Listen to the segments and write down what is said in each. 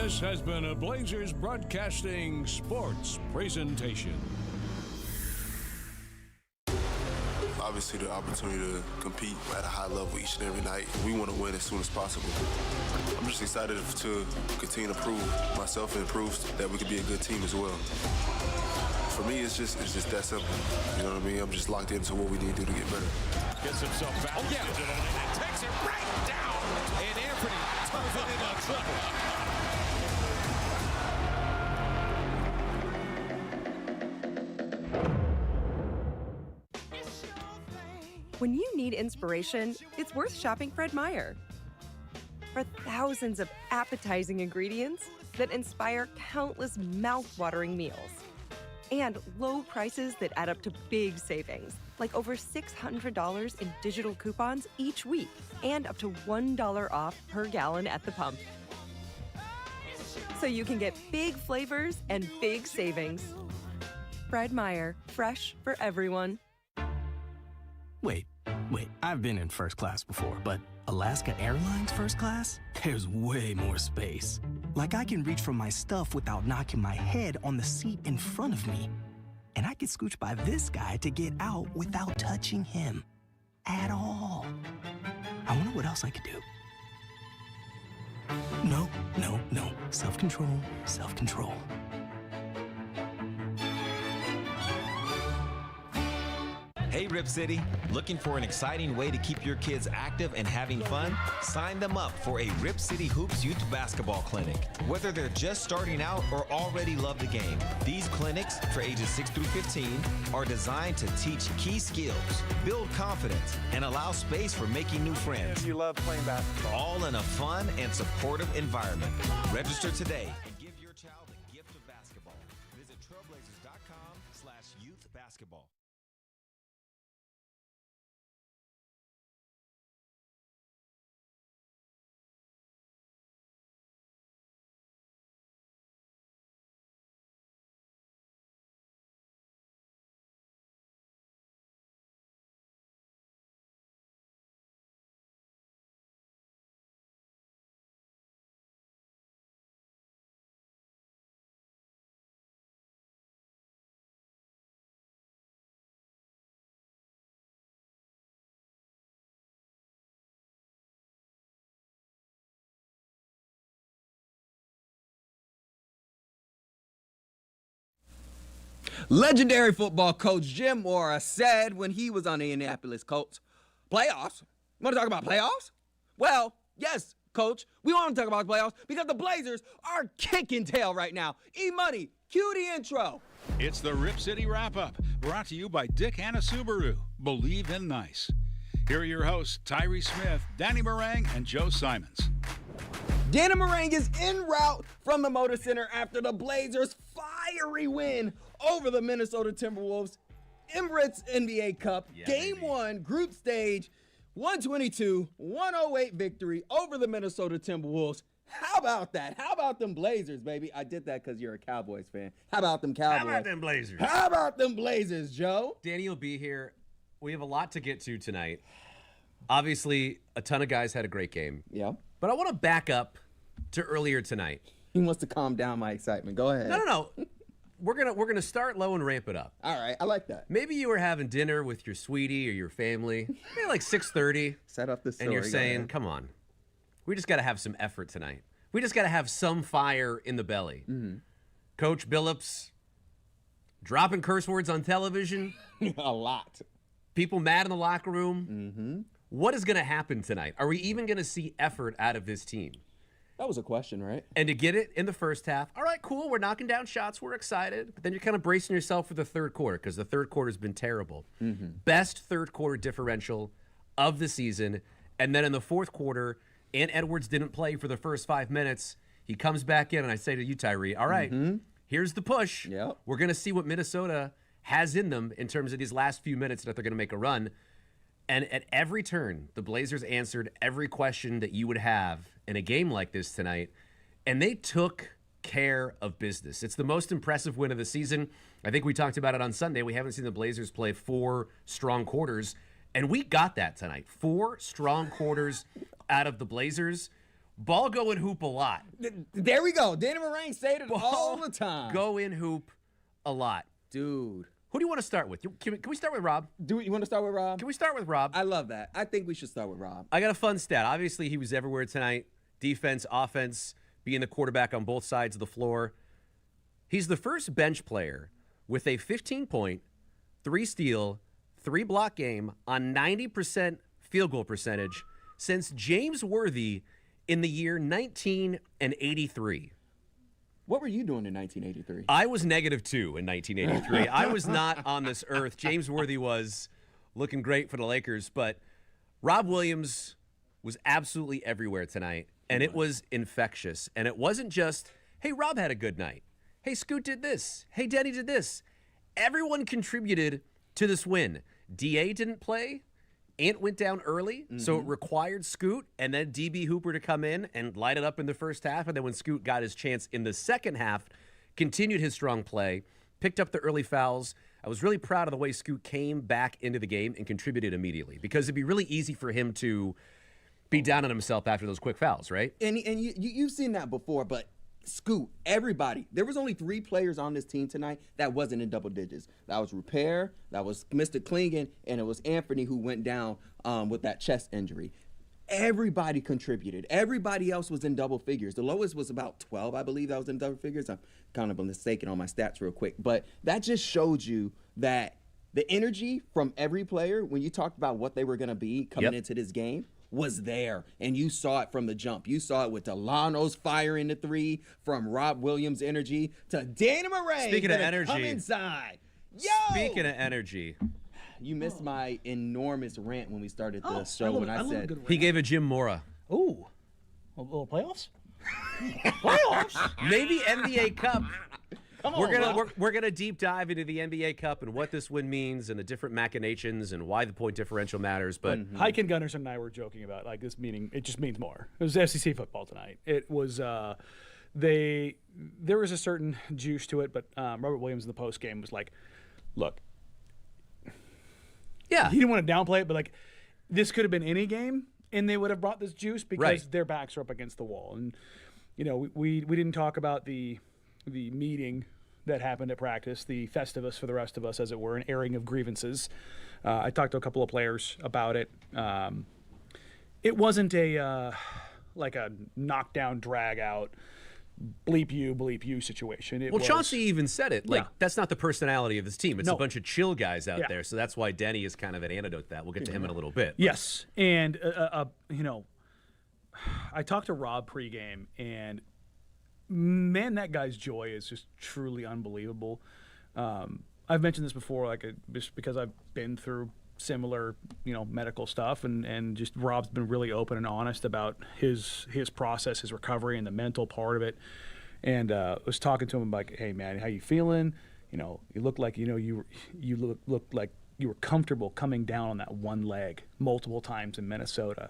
This has been a Blazers Broadcasting Sports presentation. Obviously, the opportunity to compete at a high level each and every night. We want to win as soon as possible. I'm just excited to continue to prove myself and prove that we could be a good team as well. For me, it's just that simple. You know what I mean? I'm just locked into what we need to do to get better. Gets himself back into the lane and takes it right down. And Anthony turns it into a triple. When you need inspiration, it's worth shopping Fred Meyer. For thousands of appetizing ingredients that inspire countless mouth-watering meals. And low prices that add up to big savings, like over $600 in digital coupons each week, and up to $1 off per gallon at the pump. So you can get big flavors and big savings. Fred Meyer, fresh for everyone. Wait, I've been in first class before, but Alaska Airlines first class? There's way more space. Like I can reach for my stuff without knocking my head on the seat in front of me. And I can scooch by this guy to get out without touching him at all. I wonder what else I could do. No. Self-control. Hey Rip City, looking for an exciting way to keep your kids active and having fun? Sign them up for a Rip City Hoops Youth Basketball Clinic. Whether they're just starting out or already love the game, these clinics for ages 6 through 15 are designed to teach key skills, build confidence, and allow space for making new friends. You love playing basketball. All in a fun and supportive environment. Register today and give your child the gift of basketball. Visit trailblazers.com/youthbasketball. Legendary football coach Jim Mora said when he was on the Indianapolis Colts, playoffs? You want to talk about playoffs? Well, yes, coach, we want to talk about playoffs because the Blazers are kicking tail right now. E-Money, cue the intro. It's the Rip City Wrap-Up, brought to you by Dick Hanna Subaru. Believe in nice. Here are your hosts, Tyree Smith, Danny Marang, and Joe Simons. Dan Marang is en route from the Motor Center after the Blazers' fiery win over the Minnesota Timberwolves. Emirates NBA Cup, Game 1, group stage, 122-108 victory over the Minnesota Timberwolves. How about that? How about them Blazers, baby? I did that because you're a Cowboys fan. How about them Cowboys? How about them Blazers? How about them Blazers, Joe? Danny will be here. We have a lot to get to tonight. Obviously, a ton of guys had a great game. Yeah. But I want to back up to earlier tonight. He wants to calm down my excitement. Go ahead. No. We're gonna start low and ramp it up. All right, I like that. Maybe you were having dinner with your sweetie or your family, maybe like 6:30. Set up the story. And you're saying, come on, we just got to have some effort tonight. We just got to have some fire in the belly. Mm-hmm. Coach Billups dropping curse words on television. A lot. People mad in the locker room. Mm-hmm. What is going to happen tonight? Are we even going to see effort out of this team? That was a question, right? And to get it in the first half, all right, cool, we're knocking down shots, we're excited. But then you're kind of bracing yourself for the third quarter because the third quarter's been terrible. Mm-hmm. Best third quarter differential of the season. And then in the fourth quarter, Ant Edwards didn't play for the first 5 minutes. He comes back in, and I say to you, Tyree, all right, here's the push. Yep. We're going to see what Minnesota has in them in terms of these last few minutes that they're going to make a run. And at every turn, the Blazers answered every question that you would have in a game like this tonight, and they took care of business. It's the most impressive win of the season. I think we talked about it on Sunday. We haven't seen the Blazers play 4 strong quarters, and we got that tonight. 4 strong quarters out of the Blazers. Ball go and hoop a lot. There we go. Danny Marang said it all the time. Go in hoop a lot. Dude. Who do you want to start with? Can we start with Rob? You want to start with Rob? Can we start with Rob? I love that. I think we should start with Rob. I got a fun stat. Obviously, he was everywhere tonight. Defense, offense, being the quarterback on both sides of the floor. He's the first bench player with a 15-point, 3-steal, 3-block game on 90% field goal percentage since James Worthy in the year 1983. What were you doing in 1983? I was -2 in 1983. I was not on this earth. James Worthy was looking great for the Lakers, but Rob Williams was absolutely everywhere tonight, and it was infectious. And it wasn't just, hey, Rob had a good night. Hey, Scoot did this. Hey, Denny did this. Everyone contributed to this win. D.A. didn't play. Ant went down early, so it required Scoot and then DB Hooper to come in and light it up in the first half. And then when Scoot got his chance in the second half, continued his strong play, picked up the early fouls. I was really proud of the way Scoot came back into the game and contributed immediately because it'd be really easy for him to be down on himself after those quick fouls, right? And you've seen that before, but Scoot, everybody. There was only 3 players on this team tonight that wasn't in double digits. That was Repair, that was Mr. Klingon, and it was Anthony who went down with that chest injury. Everybody contributed. Everybody else was in double figures. The lowest was about 12, I believe, that was in double figures. I'm kind of mistaken on my stats real quick. But that just showed you that the energy from every player, when you talked about what they were going to be coming into this game, was there, and you saw it from the jump. You saw it with Delano's firing the 3, from Rob Williams' energy to Danny Marang. Speaking of energy, come inside. Yo! Speaking of energy, you missed my enormous rant when we started the show when I said he gave a Jim Mora. Ooh, a little playoffs. Playoffs? Maybe NBA Cup. Come on, We're gonna deep dive into the NBA Cup and what this win means and the different machinations and why the point differential matters. But Hike and Gunnarsson and I were joking about like this meaning. It just means more. It was SEC football tonight. It was there was a certain juice to it, but Robert Williams in the post game was like, "Look, yeah, he didn't want to downplay it, but like this could have been any game, and they would have brought this juice because their backs are up against the wall." And you know, we didn't talk about the meeting that happened at practice, the Festivus for the rest of us, as it were, an airing of grievances. I talked to a couple of players about it. It wasn't a like a knockdown, drag out, bleep you situation. It was, Chauncey even said it. Like, that's not the personality of this team. It's a bunch of chill guys out there. So that's why Denny is kind of an antidote to that. We'll get to him in a little bit. Yes. And, you know, I talked to Rob pregame, and man, that guy's joy is just truly unbelievable. I've mentioned this before, like just because I've been through similar, you know, medical stuff, and just Rob's been really open and honest about his process, his recovery, and the mental part of it. And I was talking to him like, "Hey, man, how you feeling? You know, you look like you look like you were comfortable coming down on that one leg multiple times in Minnesota,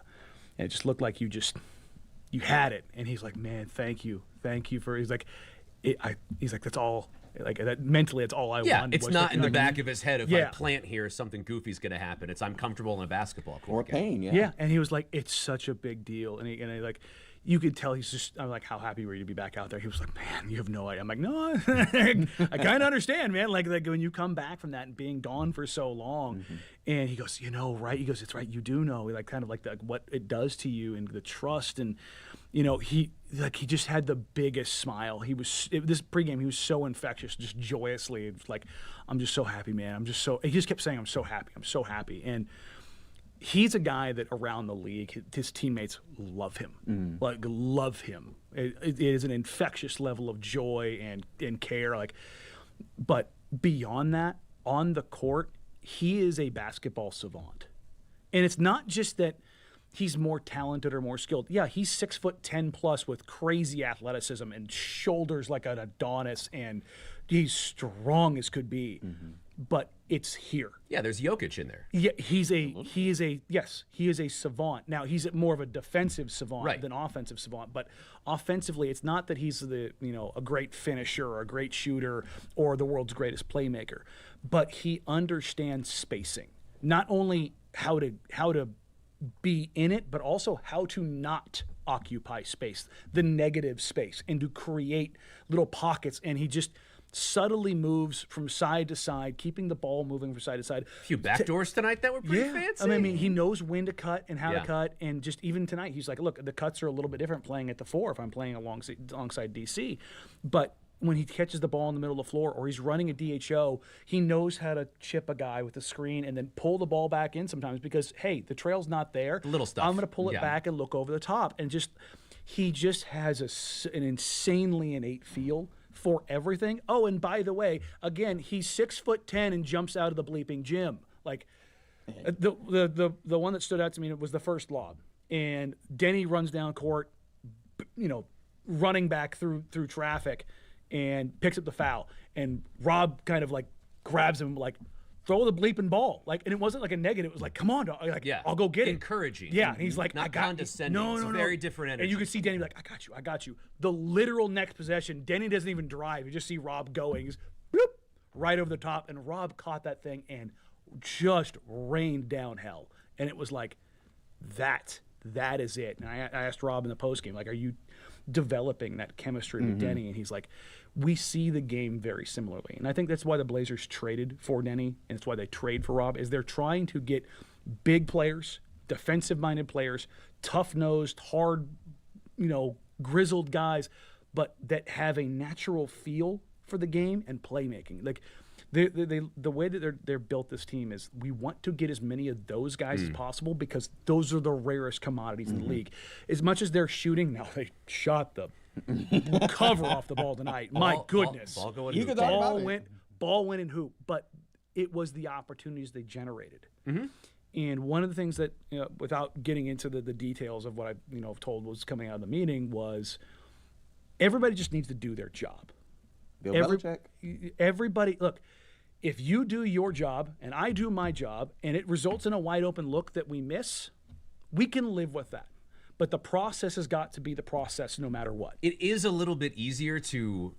and it just looked like you had it." And he's like, "Man, thank you for." He's like, "That's all." Like that mentally, it's all I wanted. Yeah, it's not in the back you. of his head if I plant here, something goofy's going to happen. It's I'm comfortable in a basketball court. Or pain, Yeah, and he was like, "It's such a big deal," and he like, you could tell he's just. I'm like, "How happy were you to be back out there?" He was like, "Man, you have no idea." I'm like, "No, I kind of understand, man. Like when you come back from that and being gone for so long," and he goes, "You know, right?" He goes, "It's right. You do know, like kind of like what it does to you and the trust and." You know, he just had the biggest smile. This pregame, he was so infectious, just joyously. It was like, "I'm just so happy, man. He just kept saying, I'm so happy. And he's a guy that around the league, his teammates love him. Like, love him. It is an infectious level of joy and care. Like, but beyond that, on the court, he is a basketball savant. And it's not just that he's more talented or more skilled. Yeah, he's 6'10" plus with crazy athleticism and shoulders like an Adonis, and he's strong as could be. But it's here. Yeah, there's Jokic in there. Yeah, he is a savant. Now he's more of a defensive savant than offensive savant. But offensively, it's not that he's a great finisher or a great shooter or the world's greatest playmaker, but he understands spacing. Not only how to be in it, but also how to not occupy space, the negative space, and to create little pockets. And he just subtly moves from side to side, keeping the ball moving from side to side. A few backdoors tonight that were pretty fancy. I mean, he knows when to cut and how to cut. And just even tonight, he's like, look, the cuts are a little bit different playing at the 4 if I'm playing alongside DC. But when he catches the ball in the middle of the floor or he's running a DHO, he knows how to chip a guy with the screen and then pull the ball back in sometimes because, hey, the trail's not there. The little stuff. I'm going to pull it back and look over the top. And he just has an insanely innate feel for everything. Oh, and by the way, again, he's 6'10" and jumps out of the bleeping gym. Like the one that stood out to me was the first lob. And Denny runs down court, running back through traffic and picks up the foul. And Rob kind of like grabs him like, throw the bleeping ball. Like, and it wasn't like a negative. It was like, come on, dog. Like, I'll go get it. Encouraging. Yeah. And he's like, not I got condescending. No, it's a very different energy. And you can see Denny like, I got you. The literal next possession, Denny doesn't even drive. You just see Rob going. He's bloop, right over the top. And Rob caught that thing and just rained down hell. And it was like, that is it. And I asked Rob in the postgame, like, are you developing that chemistry with Denny? And he's like, we see the game very similarly. And I think that's why the Blazers traded for Denny, and it's why they trade for Rob, is they're trying to get big players, defensive-minded players, tough-nosed, hard, grizzled guys, but that have a natural feel for the game and playmaking. Like, the way that they're built this team is we want to get as many of those guys as possible because those are the rarest commodities in the league. As much as they're shooting, now they shot the cover off the ball tonight. My goodness. Ball went in hoop, but it was the opportunities they generated. And one of the things that, without getting into the details of what I told was coming out of the meeting was everybody just needs to do their job. Bill Belichick. Everybody, look, if you do your job and I do my job and it results in a wide open look that we miss, we can live with that. But the process has got to be the process no matter what. It is a little bit easier to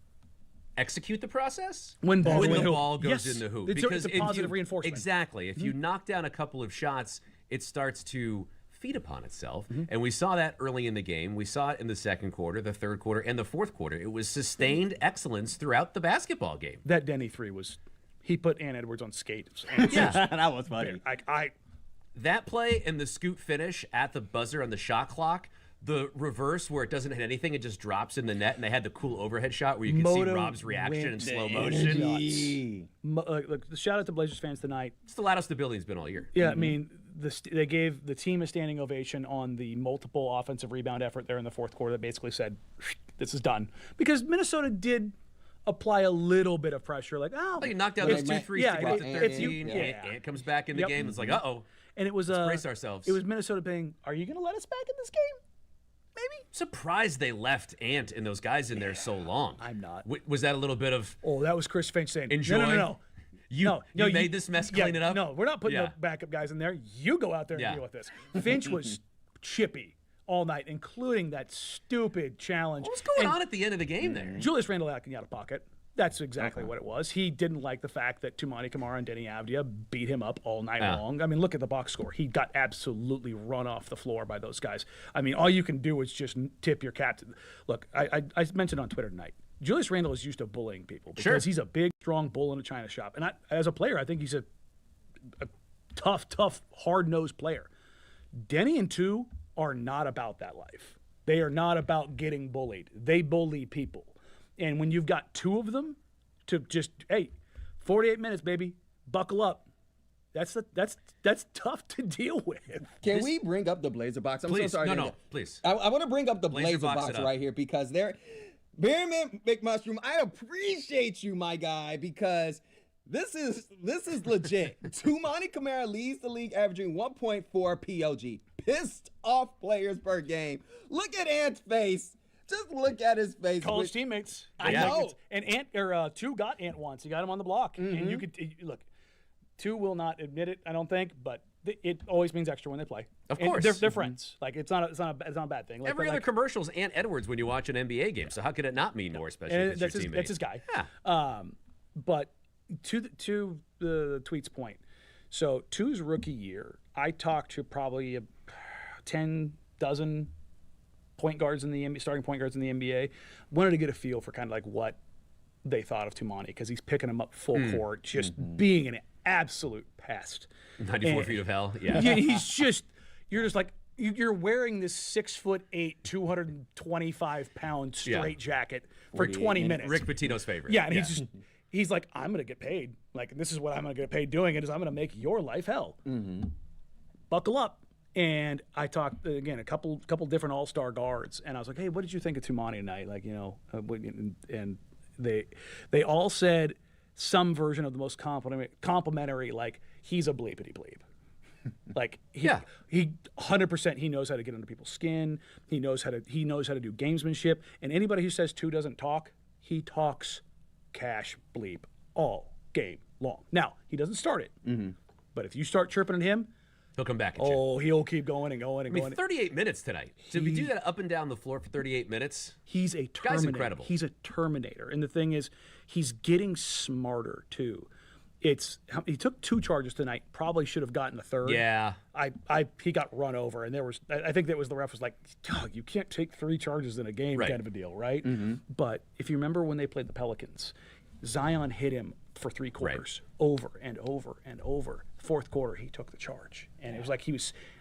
execute the process when the ball goes in the hoop. Because it's a positive reinforcement. Exactly. If you knock down a couple of shots, it starts to feed upon itself. And we saw that early in the game. We saw it in the second quarter, the third quarter, and the fourth quarter. It was sustained excellence throughout the basketball game. That Denny 3 was, he put Ant Edwards on skates. That was funny. That play and the scoot finish at the buzzer on the shot clock, the reverse where it doesn't hit anything, it just drops in the net, and they had the cool overhead shot where you can see Rob's reaction in slow motion. Look, shout out to Blazers fans tonight. It's the loudest the building's been all year. Yeah, I mean, they gave the team a standing ovation on the multiple offensive rebound effort there in the fourth quarter that basically said, this is done. Because Minnesota did apply a little bit of pressure, like, you knocked down those 2 threes to get to 13. Ant comes back in the game. It's like, uh-oh. And it was let's brace ourselves. It was Minnesota being, are you going to let us back in this game? Maybe. Surprised they left Ant and those guys in there so long. I'm not. Was that a little bit of? Oh, that was Chris Finch saying, enjoy. No. You made this mess, clean it up. No, we're not putting the backup guys in there. You go out there and deal with this. Finch was chippy all night, including that stupid challenge. What was going on at the end of the game there? Julius Randle acting out of pocket. That's exactly what it was. He didn't like the fact that Tumani Kamara and Denny Avdia beat him up all night long. I mean, look at the box score. He got absolutely run off the floor by those guys. I mean, all you can do is just tip your cap. Look, I mentioned on Twitter tonight, Julius Randle is used to bullying people because he's a big, strong bull in a china shop. And as a player, I think he's a tough, hard-nosed player. Denny and Tu are not about that life. They are not about getting bullied. They bully people. And when you've got 2 of them to just, 48 minutes, baby, buckle up. That's tough to deal with. Can we bring up the Blazer box? I'm so sorry. No, please. I want to bring up the Blazer box right here because Bearman McMushroom, I appreciate you, my guy, because this is legit. Tumani Kamara leads the league averaging 1.4 POG. Pissed off players per game. Look at Ant's face. Just look at his face. College teammates. I know. And Tu got Ant once. He got him on the block. And you could look. Tu will not admit it, I don't think, but it always means extra when they play. Of course, they're friends. Like it's not a bad thing. Like, every other commercial's Ant Edwards when you watch an NBA game. So how could it not mean more special? That's his guy. Yeah. But to the tweet's point, so Tu's rookie year, I talked to probably 10 dozen starting point guards in the NBA. Wanted to get a feel for kind of like what they thought of Tumani because he's picking him up full court, just being an absolute pest. 94 feet of hell. Yeah. He's just, you're just like, you're wearing this 6'8", 225-pound straight jacket for 20 minutes. Rick Pitino's favorite. Yeah, and he's like, I'm gonna get paid. Like, this is what I'm gonna get paid doing it is I'm gonna make your life hell. Buckle up. And I talked again a couple different all-star guards, and I was like, hey, what did you think of Tumani tonight? Like, and they all said some version of the most complimentary, like, he's a bleepity bleep. Like he 100% he knows how to get under people's skin. He knows how to do gamesmanship. And anybody who says 2 doesn't talk, he talks cash bleep all game long. Now, he doesn't start it. But if you start chirping at him, he'll come back at you. He'll keep going and going and going. 38 minutes tonight. To do that up and down the floor for 38 minutes. He's a Terminator. Guy's incredible. He's a Terminator. And the thing is, he's getting smarter too. He took 2 charges tonight. Probably should have gotten a third. Yeah. He got run over, and I think that was the ref was like, dog, you can't take 3 charges in a game, kind of a deal, right? But if you remember when they played the Pelicans, Zion hit him for 3 quarters, over and over and over. 4th quarter, he took the charge, and it was like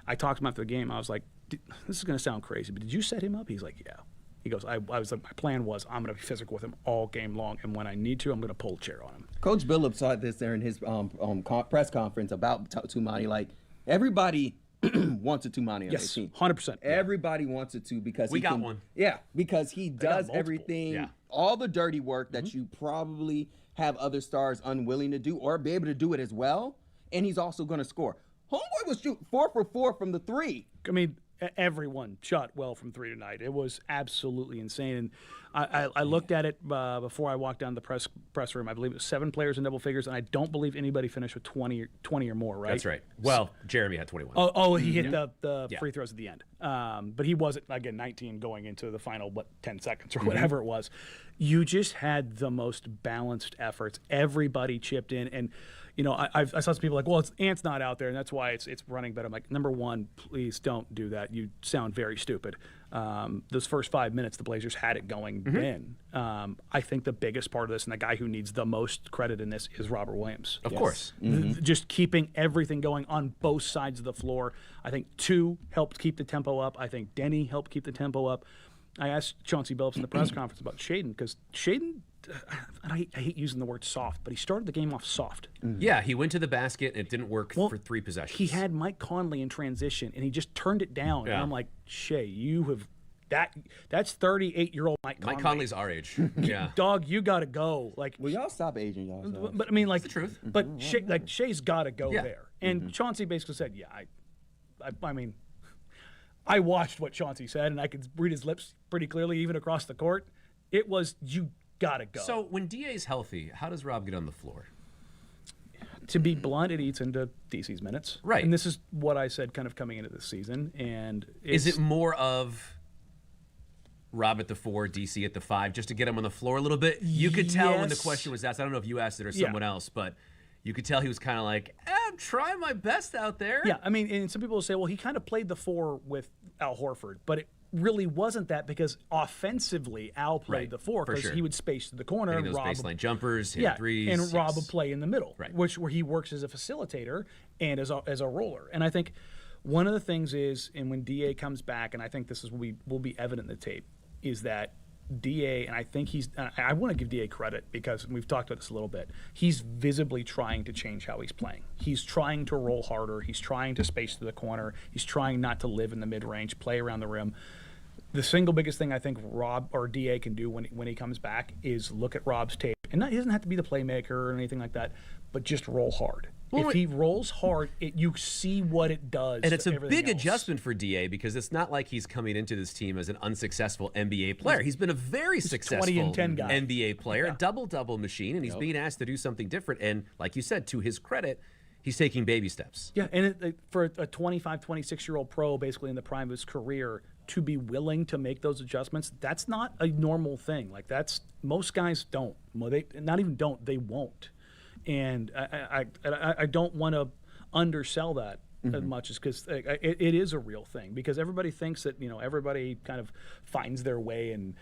I talked to him after the game. I was like, this is going to sound crazy, but did you set him up? He's like, yeah. He goes, I was like, my plan was I'm going to be physical with him all game long, and when I need to, I'm going to pull a chair on him. Coach Billups said this there in his press conference about Tumani. Like, everybody wants a Tumani on their team. 100%. Everybody wants it to because we got one. Yeah, because he does everything, all the dirty work that you probably have other stars unwilling to do or be able to do it as well, and he's also going to score. Homeboy was shooting 4 for 4 from the 3. I mean, everyone shot well from 3 tonight. It was absolutely insane. And I looked at it before I walked down the press room. I believe it was 7 players in double figures, and I don't believe anybody finished with 20 or more, right? That's right. Well, Jeremy had 21. He hit the free throws at the end. But he wasn't, again, 19 going into the final, 10 seconds or whatever it was. You just had the most balanced efforts. Everybody chipped in. And, I saw some people like, well, Ant's not out there, and that's why it's running better. I'm like, number one, please don't do that. You sound very stupid. Those first 5 minutes, the Blazers had it going then. I think the biggest part of this, and the guy who needs the most credit in this, is Robert Williams. Of course. Just keeping everything going on both sides of the floor. I think 2 helped keep the tempo up. I think Denny helped keep the tempo up. I asked Chauncey Billups in the press conference about Shaedon, because Shaedon, I hate using the word soft, but he started the game off soft. Yeah, he went to the basket, and it didn't work for 3 possessions. He had Mike Conley in transition, and he just turned it down. Yeah. And I'm like, Shea, you have that's 38-year-old Mike Conley. Mike Conley's our age. Yeah. Dog, you got to go. Like, well, y'all stop aging y'all. But I mean, like, the truth. But Shea's got to go there. And Chauncey basically said, yeah, I mean, I watched what Chauncey said, and I could read his lips pretty clearly, even across the court. It was, you gotta go. So when DA's healthy, how does Rob get on the floor? To be blunt, it eats into DC's minutes. Right. And this is what I said kind of coming into this season. And is it more of Rob at the 4, DC at the 5, just to get him on the floor a little bit? You could tell when the question was asked. I don't know if you asked it or someone else, but you could tell he was kind of like, I'm trying my best out there. Yeah, I mean, and some people will say, well, he kind of played the 4 with Al Horford, but it really wasn't that, because offensively Al played the 4 because he would space to the corner. Hitting those baseline jumpers, hitting threes. And Rob would play in the middle, where he works as a facilitator and as a roller. And I think one of the things is, and when DA comes back, and I think this is will be evident in the tape, is that DA, and I think I want to give DA credit, because we've talked about this a little bit, he's visibly trying to change how he's playing. He's trying to roll harder. He's trying to space to the corner. He's trying not to live in the mid-range, play around the rim. The single biggest thing I think Rob or DA can do when he comes back is look at Rob's tape. And he doesn't have to be the playmaker or anything like that, but just roll hard. Well, if he rolls hard, you see what it does. And it's a big adjustment for DA, because it's not like he's coming into this team as an unsuccessful NBA player. He's been a very successful 20 and 10 guy. NBA player, a double-double machine, and he's being asked to do something different. And like you said, to his credit, he's taking baby steps. Yeah, and for a 25, 26-year-old pro, basically in the prime of his career, to be willing to make those adjustments, that's not a normal thing. Like, most guys don't. Well, they won't. And I don't want to undersell that as much as because it is a real thing, because everybody thinks that everybody kind of finds their way and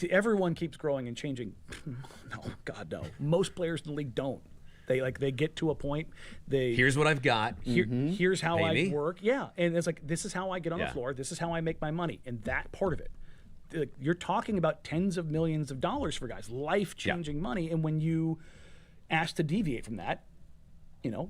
everyone keeps growing and changing. No, God no. Most players in the league don't. They get to a point. Here's what I've got. Here's how Pay me. I work. Yeah, and it's like this is how I get on the floor. This is how I make my money, and that part of it. You're talking about tens of millions of dollars for guys, life-changing money, and when you ask to deviate from that,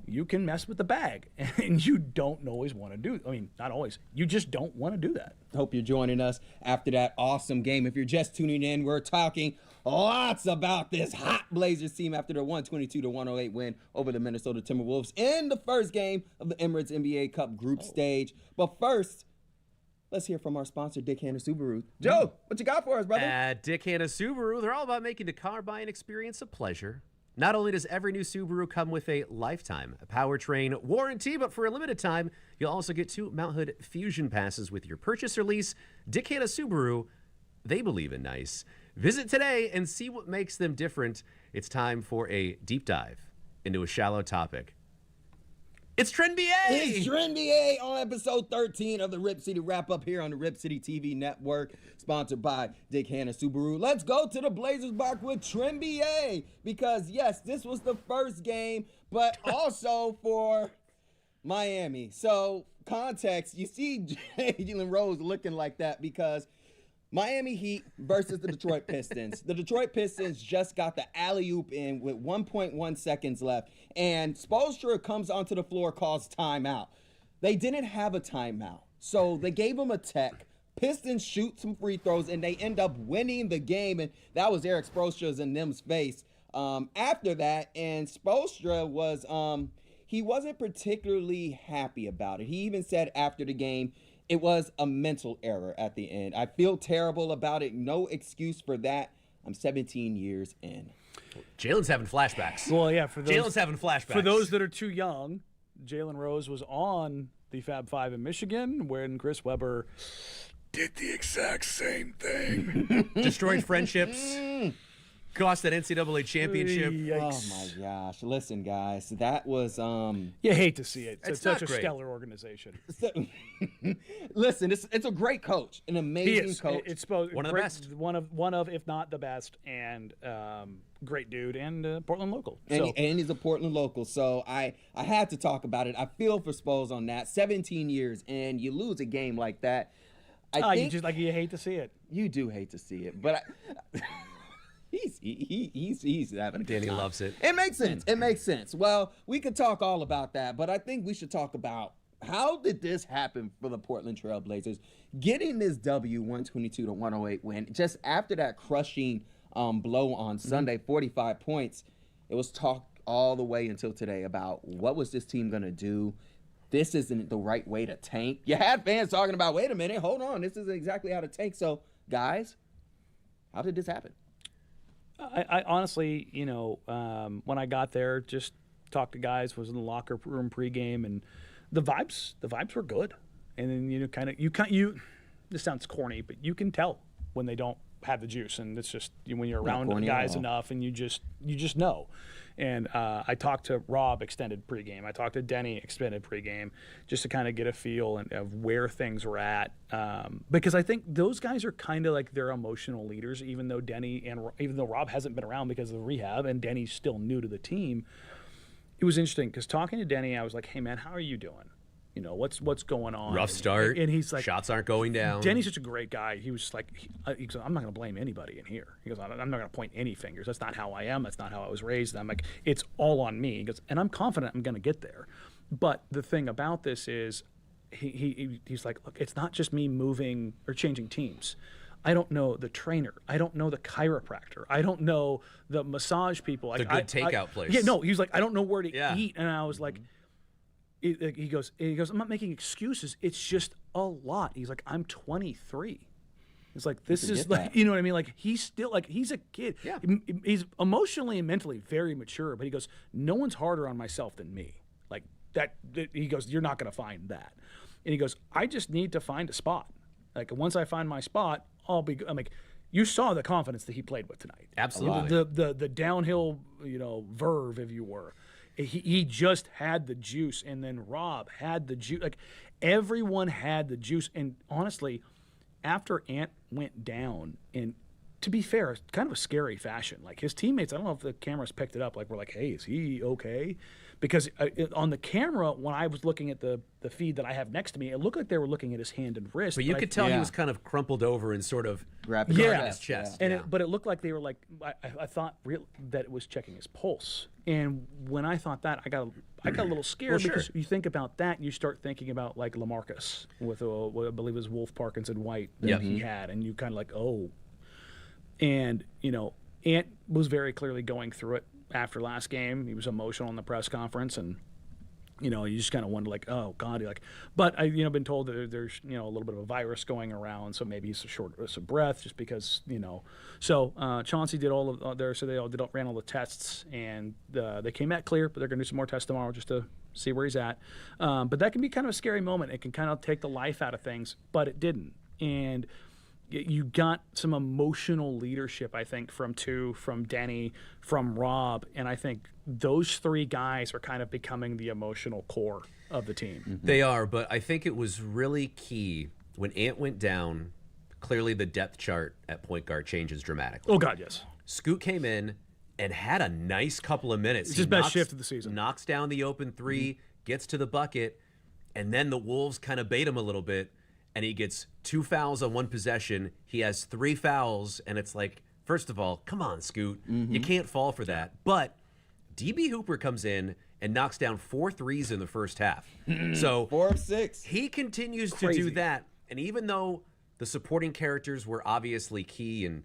you can mess with the bag, and you don't always want to do. I mean, not always. You just don't want to do that. Hope you're joining us after that awesome game. If you're just tuning in, we're talking lots about this hot Blazers team after their 122-108 win over the Minnesota Timberwolves in the first game of the Emirates NBA Cup group stage. But first, let's hear from our sponsor, Dick Hanna Subaru. Joe, what you got for us, brother? At Dick Hanna Subaru, they're all about making the car buying experience a pleasure. Not only does every new Subaru come with a lifetime powertrain warranty, but for a limited time, you'll also get 2 Mount Hood Fusion passes with your purchase or lease. Dick Hanna Subaru, they believe in nice. Visit today and see what makes them different. It's time for a deep dive into a shallow topic. It's TrendBA! It's TrendBA on episode 13 of the Rip City Wrap-Up here on the Rip City TV Network, sponsored by Dick Hanna Subaru. Let's go to the Blazers box with TrendBA, because, yes, this was the first game, but also for Miami. So, context, you see Jalen Rose looking like that because Miami Heat versus the Detroit Pistons. The Detroit Pistons just got the alley-oop in with 1.1 seconds left, and Spoelstra comes onto the floor, calls timeout. They didn't have a timeout, so they gave him a tech. Pistons shoot some free throws, and they end up winning the game, and that was Eric Spoelstra's and them's face after that, and Spoelstra was, he wasn't particularly happy about it. He even said after the game, it was a mental error at the end. I feel terrible about it. No excuse for that. I'm 17 years in. Jalen's having flashbacks. Well, yeah, for those Jalen's having flashbacks. For those that are too young, Jalen Rose was on the Fab Five in Michigan when Chris Webber did the exact same thing. Destroyed friendships. Cost that NCAA championship. Yikes. Oh my gosh. Listen, guys, that was You hate to see it. It's such not a great. stellar organization. Listen, it's a great coach, an He amazing is. coach. It's supposed One of the best. One of, if not the best, and great dude, and Portland local. And, So and he's a Portland local, so I had to talk about it. I feel for Spoels on that. 17 years, and you lose a game like that. I think you hate to see it. you do hate to see it, but he's having a good Danny time. loves it. It makes sense. It makes sense. Well, we could talk all about that, but I think we should talk about how did this happen for the Portland Trail Blazers getting this W 122-108 win just after that crushing blow on Sunday, 45 points. It was talked all the way until today about what was this team going to do. This isn't the right way to tank. You had fans talking about, wait a minute, hold on, this isn't exactly how to tank. So, guys, how did this happen? I honestly, when I got there, just talked to guys, was in the locker room pregame, and the vibes were good. And then this sounds corny, but you can tell when they don't have the juice, and it's just when you're around guys enough, and you just know. And I talked to Rob extended pregame. I talked to Denny extended pregame, just to kind of get a feel of where things were at. Because I think those guys are kind of like their emotional leaders, even though Rob hasn't been around because of the rehab, and Denny's still new to the team. It was interesting because talking to Denny, I was like, "Hey man, how are you doing? What's going on?" Rough start. And he's like, shots aren't going down. Denny's such a great guy. He was just like, he goes, "I'm not going to blame anybody in here." He goes, "I'm not going to point any fingers. That's not how I am. That's not how I was raised." And I'm like, "It's all on me." He goes, "And I'm confident I'm going to get there." But the thing about this is, he's like, "Look, it's not just me moving or changing teams. I don't know the trainer. I don't know the chiropractor. I don't know the massage people. The good takeout place." Yeah, no, he's like, "I don't know where to eat." And I was like, Mm-hmm. he goes, "I'm not making excuses. It's just a lot." He's like, "I'm 23." It's like, this is like, you know what I mean? Like, he's still like, he's a kid. Yeah. He's emotionally and mentally very mature, but he goes, "No one's harder on myself than me." Like that, he goes, "You're not going to find that." And he goes, "I just need to find a spot. Like, once I find my spot, I'm like, you saw the confidence that he played with tonight. Absolutely. The downhill, verve, if you were. He just had the juice, and then Rob had the juice. Like, everyone had the juice. And honestly, after Ant went down, and to be fair, it's kind of a scary fashion. Like, his teammates, I don't know if the cameras picked it up, like, we're like, hey, is he okay? Because on the camera, when I was looking at the feed that I have next to me, it looked like they were looking at his hand and wrist. But you could tell he was kind of crumpled over and sort of grabbing his chest. And but it looked like they were like, I thought that it was checking his pulse. And when I thought that, I got a little scared because you think about that, you start thinking about like LaMarcus with what I believe was Wolf Parkinson White that he had, and you kind of like, oh. And Ant was very clearly going through it after last game. He was emotional in the press conference, and you just kind of wonder, like, oh God, but I been told that there's a little bit of a virus going around, so maybe he's a shortness of breath just because So Chauncey did all of so they all ran all the tests, and they came back clear, but they're going to do some more tests tomorrow just to see where he's at. But that can be kind of a scary moment. It can kind of take the life out of things, but it didn't. And you got some emotional leadership, I think, from Denny, from Rob, and I think those three guys are kind of becoming the emotional core of the team. Mm-hmm. They are, but I think it was really key when Ant went down. Clearly, the depth chart at point guard changes dramatically. Oh God, yes. Scoot came in and had a nice couple of minutes. It's his best shift of the season. Knocks down the open three, gets to the bucket, and then the Wolves kind of bait him a little bit. And he gets 2 fouls on one possession. He has 3 fouls, and it's like, first of all, come on, Scoot. You can't fall for that. But DB Hooper comes in and knocks down 4 threes in the first half. So 4 of 6. He continues to do that. And even though the supporting characters were obviously key in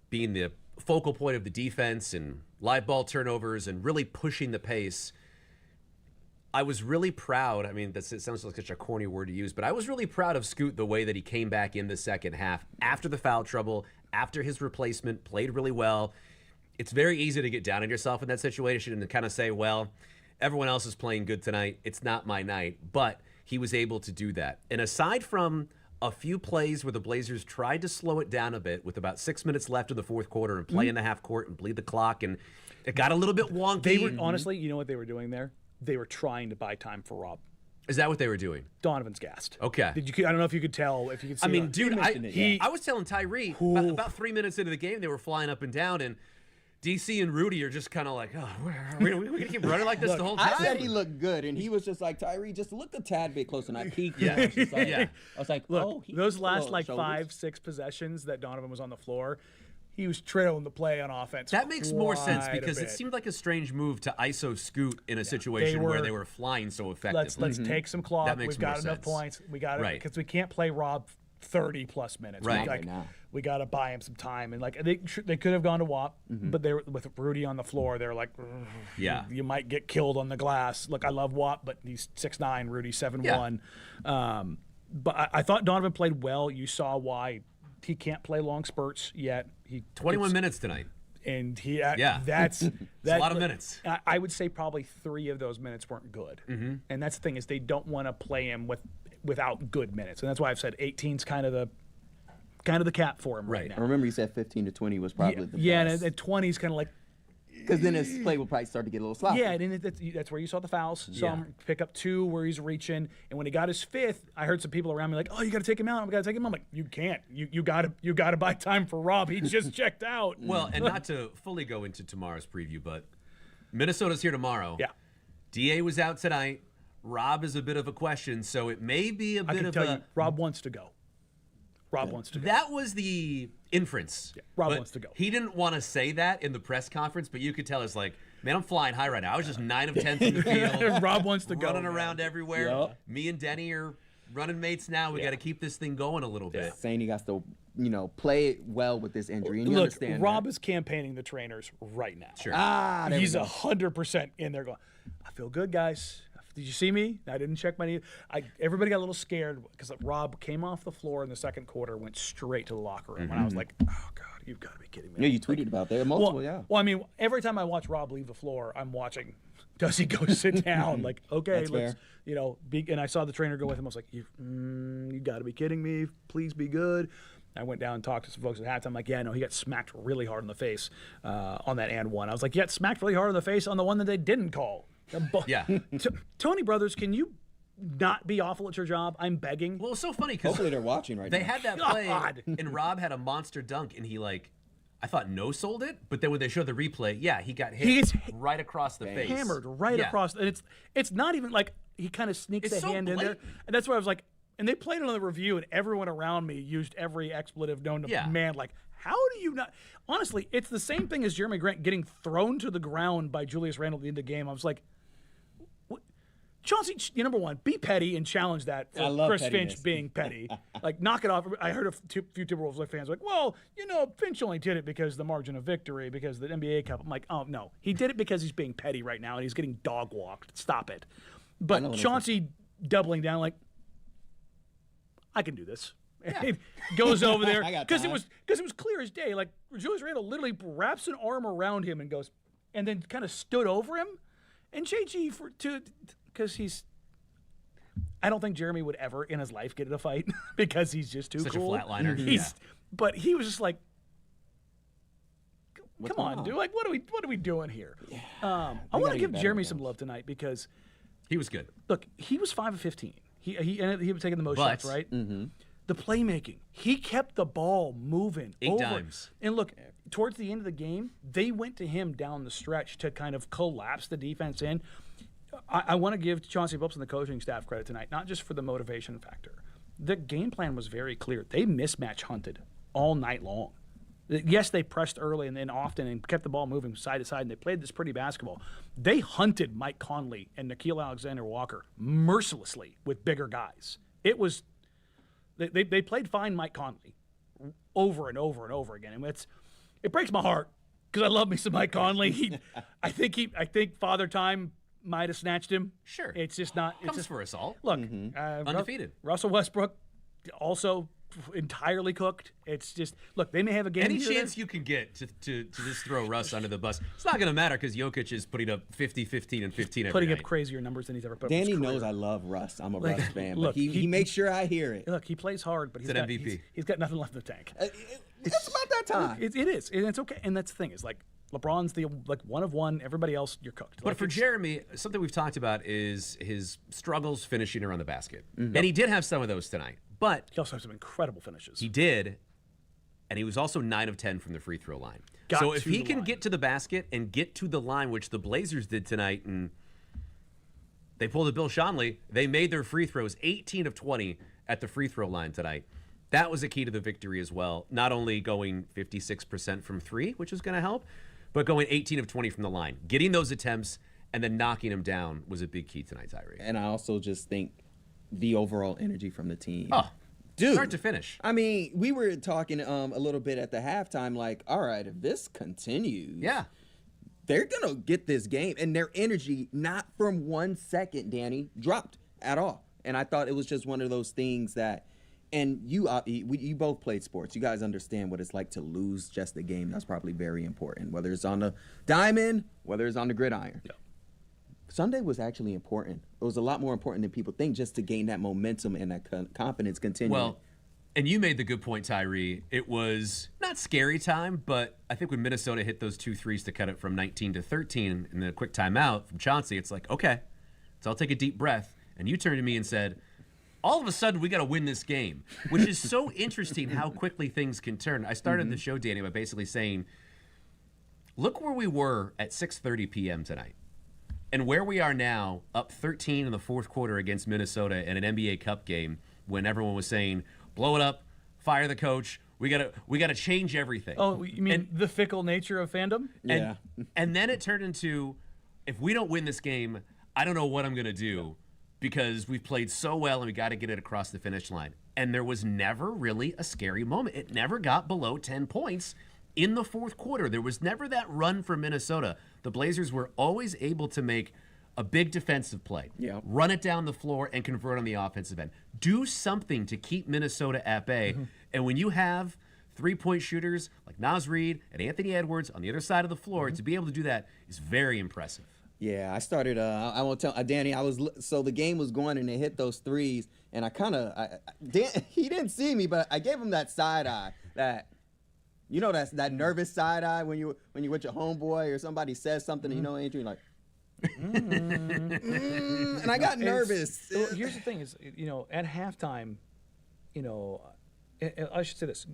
being the focal point of the defense and live ball turnovers and really pushing the pace, I was really proud. I mean, it sounds like such a corny word to use, but I was really proud of Scoot the way that he came back in the second half after the foul trouble, after his replacement, played really well. It's very easy to get down on yourself in that situation and to kind of say, well, everyone else is playing good tonight. It's not my night. But he was able to do that. And aside from a few plays where the Blazers tried to slow it down a bit with about 6 minutes left in the fourth quarter and play in the half court and bleed the clock, and it got a little bit wonky. They were, honestly, you know what they were doing there? They were trying to buy time for Rob. Is that what they were doing? Donovan's gassed. Okay. I don't know if you could tell. If you could see. I mean, dude, I was telling Tyree about 3 minutes into the game, they were flying up and down, and DC and Rudy are just kind of like, oh, we're going to keep running like this the whole time? I said he looked good, and he was just like, Tyree, just look a tad bit closer, and I peeked. Yeah. I was like, look, oh. Those last 5-6 possessions that Donovan was on the floor, he was trailing the play on offense. That makes more sense because it seemed like a strange move to ISO Scoot in a situation where they were flying so effectively. Let's take some clock. That makes We've got more enough sense. points. We got it Right. because we can't play Rob 30-plus minutes. Right. We got to buy him some time. And like they could have gone to WAP, but they were with Rudy on the floor. They're like, you might get killed on the glass. Look, I love WAP, but he's 6'9", Rudy 7'1". But I thought Donovan played well. You saw why he can't play long spurts yet. 21 minutes tonight. And that's a lot of minutes. I would say probably 3 of those minutes weren't good. And that's the thing is they don't want to play him without good minutes. And that's why I've said 18's kind of the cap for him right now. I remember you said 15 to 20 was probably the best. Yeah, and 20's kind of like, because then his play will probably start to get a little sloppy. Yeah, and that's where you saw the fouls. Saw him pick up 2 where he's reaching, and when he got his 5th, I heard some people around me like, "Oh, you got to take him out. We got to take him out." I'm like, "You can't. You got to buy time for Rob. He just checked out." Well, and not to fully go into tomorrow's preview, but Minnesota's here tomorrow. Yeah. DA was out tonight. Rob is a bit of a question, so it may be a bit of a. Rob wants to go. Rob wants to go. That was the inference. Yeah, Rob wants to go. He didn't want to say that in the press conference, but you could tell it's like, man, I'm flying high right now. I was just 9 of 10 from the field. Rob wants to go. Running around everywhere. Yep. Me and Denny are running mates now. We got to keep this thing going a little bit. Saying he got to, play it well with this injury. And you Look, understand Rob is campaigning the trainers right now. Sure. He's 100% in there going, I feel good, guys. Did you see me? I didn't check my knee. Everybody got a little scared because Rob came off the floor in the second quarter, went straight to the locker room. And I was like, oh, God, you've got to be kidding me. Yeah, you tweeted about that. Multiple, Well, I mean, every time I watch Rob leave the floor, I'm watching, does he go sit down? Like, okay, That's let's, fair. and I saw the trainer go with him. I was like, you got to be kidding me. Please be good. I went down and talked to some folks at halftime. I'm like, yeah, no, he got smacked really hard in the face on that and one. I was like, yeah, smacked really hard in the face on the one that they didn't call. Yeah. Tony Brothers, can you not be awful at your job? I'm begging. Well, it's so funny because Hopefully they're watching right now. they had that play, and Rob had a monster dunk, and he I thought no-sold it, but then when they showed the replay, yeah, he got hit right across the face. Hammered right across. And it's not even like he kind of sneaks a hand in there. And that's where I was like, and they played it on the review, and everyone around me used every expletive known to man. Like, how do you not? Honestly, it's the same thing as Jeremy Grant getting thrown to the ground by Julius Randle at the end of the game. I was like, Chauncey, number one, be petty and challenge that for Chris Finch being petty. Like, knock it off. I heard a few Timberwolves fans like, well, Finch only did it because the margin of victory, because the NBA Cup. I'm like, oh, no. He did it because he's being petty right now, and he's getting dog-walked. Stop it. But Chauncey doubling down like, I can do this. Yeah. Goes over there because it was clear as day. Like, Julius Randle literally wraps an arm around him and goes, and then kind of stood over him. And JG because I don't think Jeremy would ever in his life get in a fight because he's just too cool. Such a flatliner. But he was just like, come on, dude. Like, what are we doing here? Yeah. I want to give Jeremy some love tonight because he was good. Look, he was 5 of 15. He was taking the most shots, right? Mm-hmm. The playmaking. He kept the ball moving. 8 times. And look, towards the end of the game, they went to him down the stretch to kind of collapse the defense in. I want to give Chauncey Billups and the coaching staff credit tonight, not just for the motivation factor. The game plan was very clear. They mismatch hunted all night long. Yes, they pressed early and then often and kept the ball moving side to side, and they played this pretty basketball. They hunted Mike Conley and Nickeil Alexander-Walker mercilessly with bigger guys. It was they played fine Mike Conley over and over and over again, and it breaks my heart because I love me some Mike Conley. I think Father Time might have snatched him. Sure. It's just not. It's Comes just for us all. Look, undefeated. Russell Westbrook also entirely cooked. It's just, look, they may have a game. Any chance you can get to just throw Russ under the bus, it's not going to matter because Jokic is putting up 50, 15, and 15 every putting night. up crazier numbers than he's ever put up. Danny knows I love Russ. I'm a Russ fan. Look, but he makes sure I hear it. Look, he plays hard, but he's an MVP. He's got nothing left in the tank. It's about that time. It is, and it's okay. And that's the thing is, like, LeBron's the one of one. Everybody else, you're cooked. But for Jeremy, something we've talked about is his struggles finishing around the basket, and he did have some of those tonight. But he also has some incredible finishes. He did, and he was also 9 of 10 from the free throw line. So if he can get to the basket and get to the line, which the Blazers did tonight, and they pulled a Bill Schonely, they made their free throws 18 of 20 at the free throw line tonight. That was a key to the victory as well. Not only going 56% from 3, which is going to help, but going 18 of 20 from the line. Getting those attempts and then knocking them down was a big key tonight, Tyree. And I also just think the overall energy from the team. Oh, dude, start to finish. I mean, we were talking a little bit at the halftime, like, all right, if this continues, they're going to get this game. And their energy, not from 1 second, Danny, dropped at all. And I thought it was just one of those things that, and you both played sports. You guys understand what it's like to lose just a game. That's probably very important, whether it's on the diamond, whether it's on the gridiron. Yeah. Sunday was actually important. It was a lot more important than people think, just to gain that momentum and that confidence continuing. Well, and you made the good point, Tyree. It was not scary time, but I think when Minnesota hit those 2 threes to cut it from 19 to 13 and then a quick timeout from Chauncey, it's like, okay, so I'll take a deep breath. And you turned to me and said, all of a sudden, we got to win this game, which is so interesting how quickly things can turn. I started the show, Danny, by basically saying, look where we were at 6:30 p.m. tonight. And where we are now, up 13 in the fourth quarter against Minnesota in an NBA Cup game, when everyone was saying, blow it up, fire the coach, we gotta change everything. Oh, you mean the fickle nature of fandom? And then it turned into, if we don't win this game, I don't know what I'm gonna do, because we've played so well and we got to get it across the finish line. And there was never really a scary moment. It never got below 10 points in the fourth quarter. There was never that run for Minnesota. The Blazers were always able to make a big defensive play, run it down the floor, and convert on the offensive end. Do something to keep Minnesota at bay. And when you have three-point shooters like Naz Reid and Anthony Edwards on the other side of the floor, to be able to do that is very impressive. Yeah, I started. I won't tell Danny. So the game was going and they hit those threes, and he didn't see me, but I gave him that side eye. That's that nervous side eye when you with your homeboy or somebody says something and Andrew, you're like, and I got nervous. Here's the thing: is at halftime, I should say this.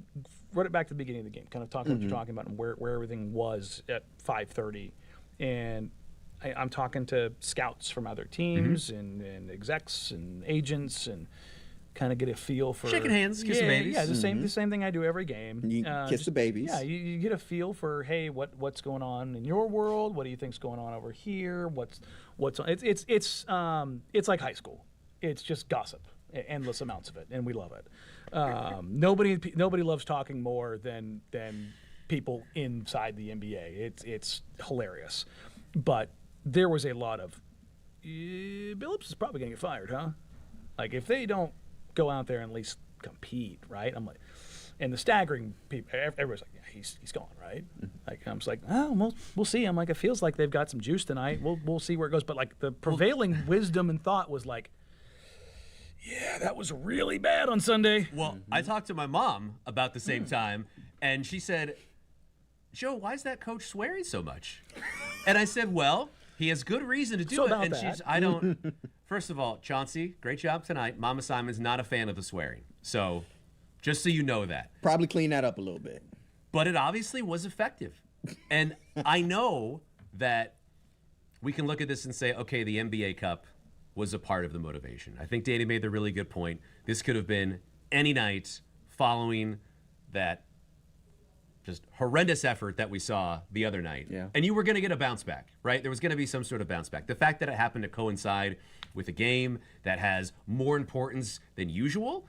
Run it back to the beginning of the game. Kind of talking what you're talking about and where everything was at 5:30, and I'm talking to scouts from other teams and execs and agents and kind of get a feel for shaking hands, kissing babies. Yeah, the same thing I do every game. You kiss the babies. Yeah, you get a feel for what's going on in your world. What do you think's going on over here? What's on? It's like high school. It's just gossip, endless amounts of it, and we love it. Nobody loves talking more than people inside the NBA. It's hilarious, but there was a lot of Billups is probably going to get fired, huh? Like if they don't go out there and at least compete, right? I'm like, and the staggering people, everybody's like, yeah, he's gone, right? Like I'm just like, oh, we'll see. I'm like, it feels like they've got some juice tonight. We'll see where it goes. But like the prevailing wisdom and thought was like, yeah, that was really bad on Sunday. Well, I talked to my mom about the same time, and she said, Joe, why is that coach swearing so much? And I said, well, he has good reason to do it. And I don't. First of all, Chauncey, great job tonight. Mama Simon's not a fan of the swearing. So just so you know that. Probably clean that up a little bit. But it obviously was effective. And I know that we can look at this and say, okay, the NBA Cup was a part of the motivation. I think Danny made the really good point. This could have been any night following that just horrendous effort that we saw the other night. Yeah. And you were going to get a bounce back, right? There was going to be some sort of bounce back. The fact that it happened to coincide with a game that has more importance than usual,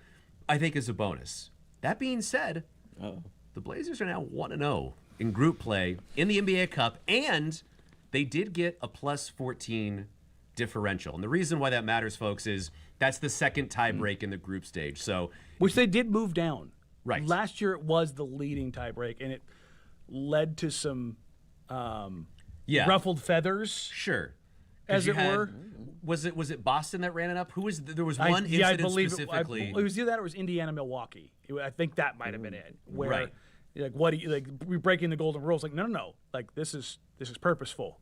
I think is a bonus. That being said, the Blazers are now 1-0 in group play in the NBA Cup, and they did get a plus 14 differential. And the reason why that matters, folks, is that's the second tie break in the group stage. So, which they did move down. Right. Last year it was the leading tiebreak, and it led to some ruffled feathers. Sure. As it were. Was it Boston that ran it up? There was one incident I believe specifically. It was either that or it was Indiana Milwaukee. I think that might have been it. Where, like, what do you like? We're breaking the golden rules. Like, no. Like, this is purposeful.